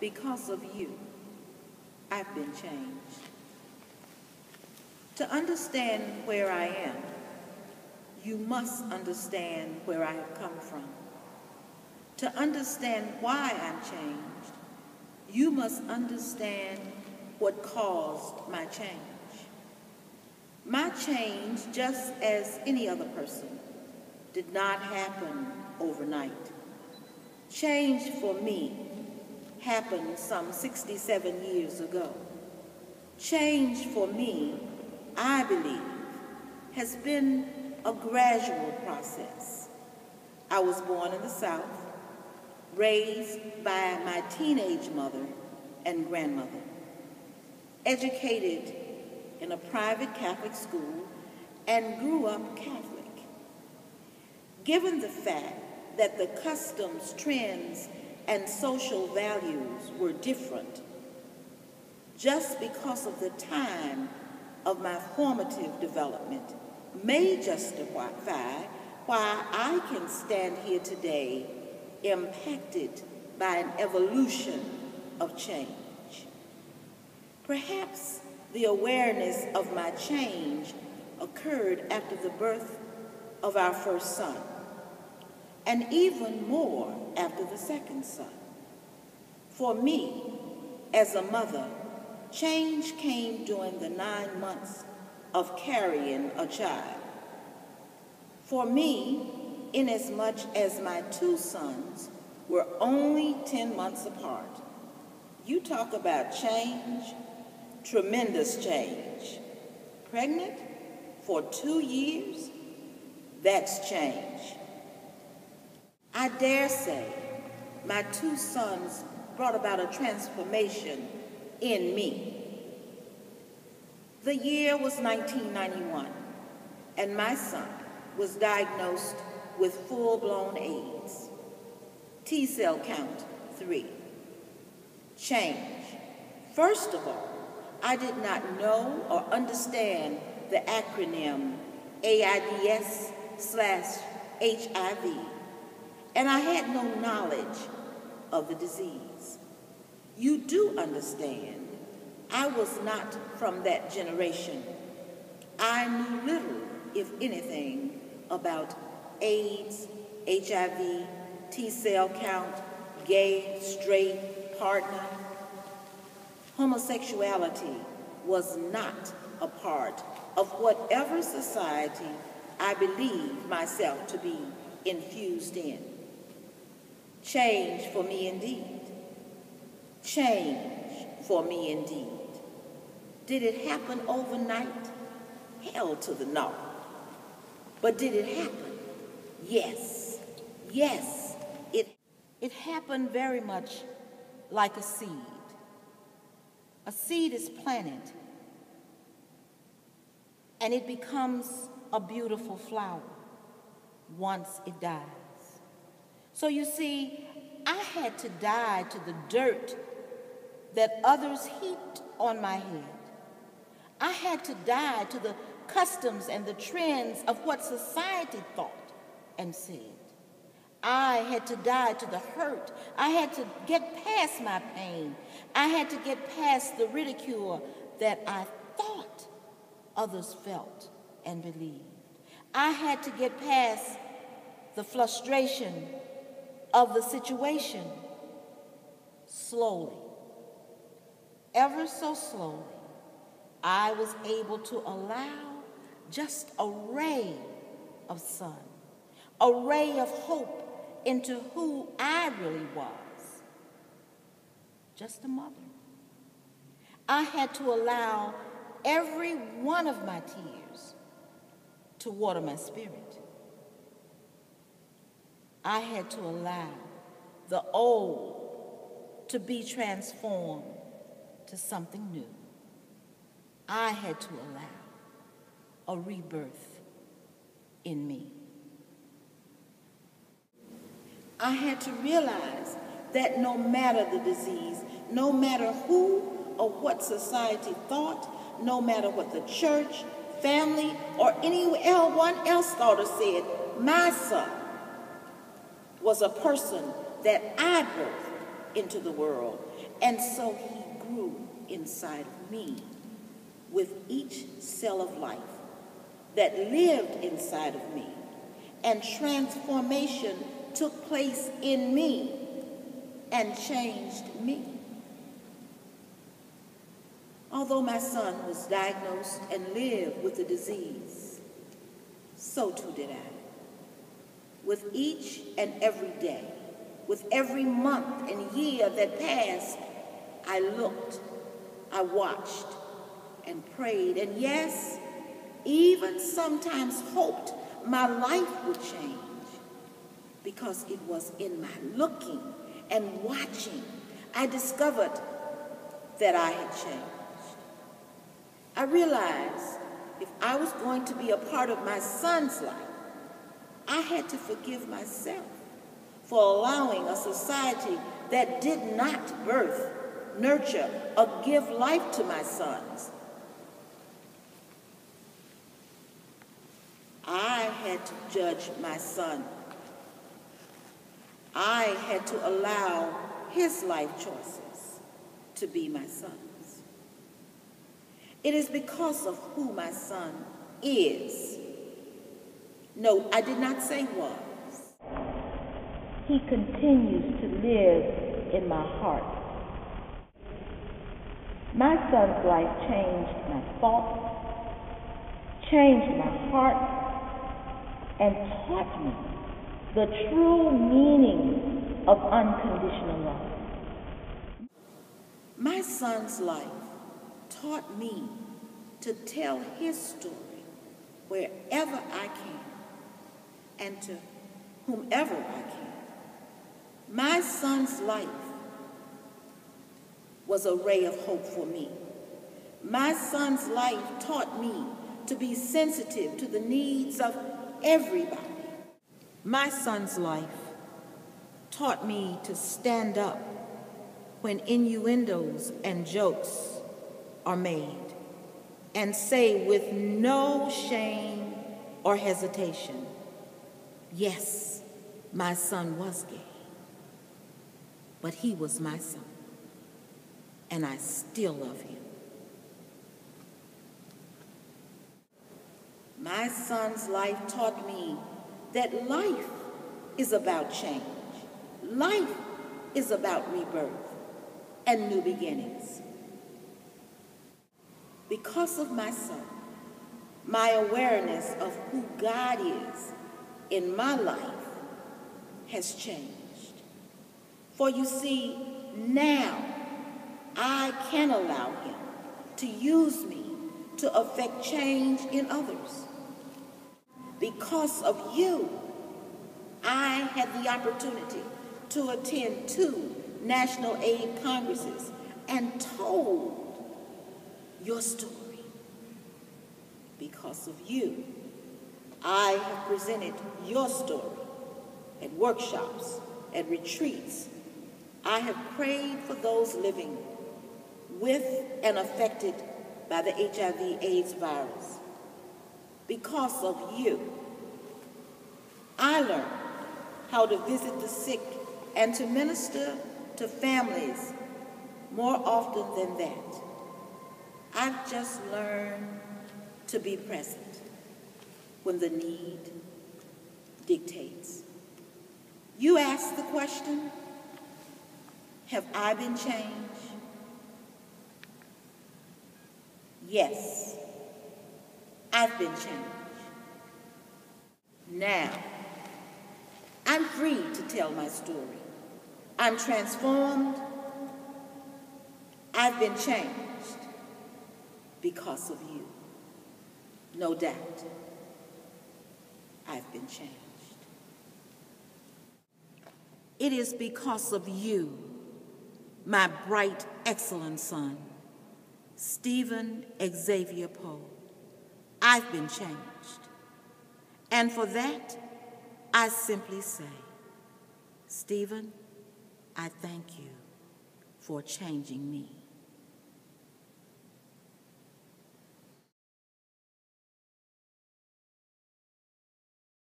Because of you, I've been changed. To understand where I am, you must understand where I have come from. To understand why I'm changed, you must understand what caused my change. My change, just as any other person, did not happen overnight. Change for me happened some 67 years ago. Change for me, I believe, has been a gradual process. I was born in the South, raised by my teenage mother and grandmother, educated in a private Catholic school, and grew up Catholic. Given the fact that the customs, trends, and social values were different, just because of the time of my formative development may justify why I can stand here today impacted by an evolution of change. Perhaps the awareness of my change occurred after the birth of our first son, and even more after the second son. For me, as a mother, change came during the 9 months of carrying a child. For me, inasmuch as my two sons were only 10 months apart. You talk about change, tremendous change. Pregnant for 2 years, that's change. I dare say my two sons brought about a transformation in me. The year was 1991, and my son was diagnosed with full-blown AIDS. T-cell count 3. Change. First of all, I did not know or understand the acronym AIDS/HIV, and I had no knowledge of the disease. You do understand, I was not from that generation. I knew little, if anything, about AIDS, HIV, T-cell count, gay, straight, partner. Homosexuality was not a part of whatever society I believed myself to be infused in. Change for me indeed. Change for me indeed. Did it happen overnight? Hell to the no. But did it happen? Yes. Yes. It happened very much like a seed. A seed is planted, and it becomes a beautiful flower once it dies. So you see, I had to die to the dirt that others heaped on my head. I had to die to the customs and the trends of what society thought and said. I had to die to the hurt. I had to get past my pain. I had to get past the ridicule that I thought others felt and believed. I had to get past the frustration of the situation. Slowly, ever so slowly, I was able to allow just a ray of sun, a ray of hope into who I really was. Just a mother. I had to allow every one of my tears to water my spirit. I had to allow the old to be transformed to something new. I had to allow a rebirth in me. I had to realize that no matter the disease, no matter who or what society thought, no matter what the church, family, or anyone else thought or said, my son was a person that I birthed into the world, And so he grew inside of me with each cell of life that lived inside of me, and transformation took place in me and changed me. Although my son was diagnosed and lived with the disease, so too did I. With each and every day, with every month and year that passed, I looked, I watched, and prayed, and yes, even sometimes hoped my life would change, because it was in my looking and watching I discovered that I had changed. I realized if I was going to be a part of my son's life, I had to forgive myself for allowing a society that did not birth, nurture, or give life to my sons. I had to judge my son. I had to allow his life choices to be my son's. It is because of who my son is. No, I did not say was. He continues to live in my heart. My son's life changed my thoughts, changed my heart, and taught me the true meaning of unconditional love. My son's life taught me to tell his story wherever I can and to whomever I can. My son's life was a ray of hope for me. My son's life taught me to be sensitive to the needs of everybody. My son's life taught me to stand up when innuendos and jokes are made and say with no shame or hesitation, yes, my son was gay, but he was my son, and I still love him. My son's life taught me that life is about change. Life is about rebirth and new beginnings. Because of my son, my awareness of who God is in my life has changed. For you see, now I can allow him to use me to affect change in others. Because of you, I had the opportunity to attend 2 National Aid Congresses and told your story. Because of you, I have presented your story at workshops, at retreats. I have prayed for those living with and affected by the HIV/AIDS virus. Because of you, I learned how to visit the sick and to minister to families more often than that. I've just learned to be present when the need dictates. You asked the question, have I been changed? Yes, I've been changed. Now, I'm free to tell my story. I'm transformed. I've been changed because of you. No doubt, I've been changed. It is because of you, my bright, excellent son, Stephen Xavier Poe, I've been changed. And for that, I simply say, Stephen, I thank you for changing me.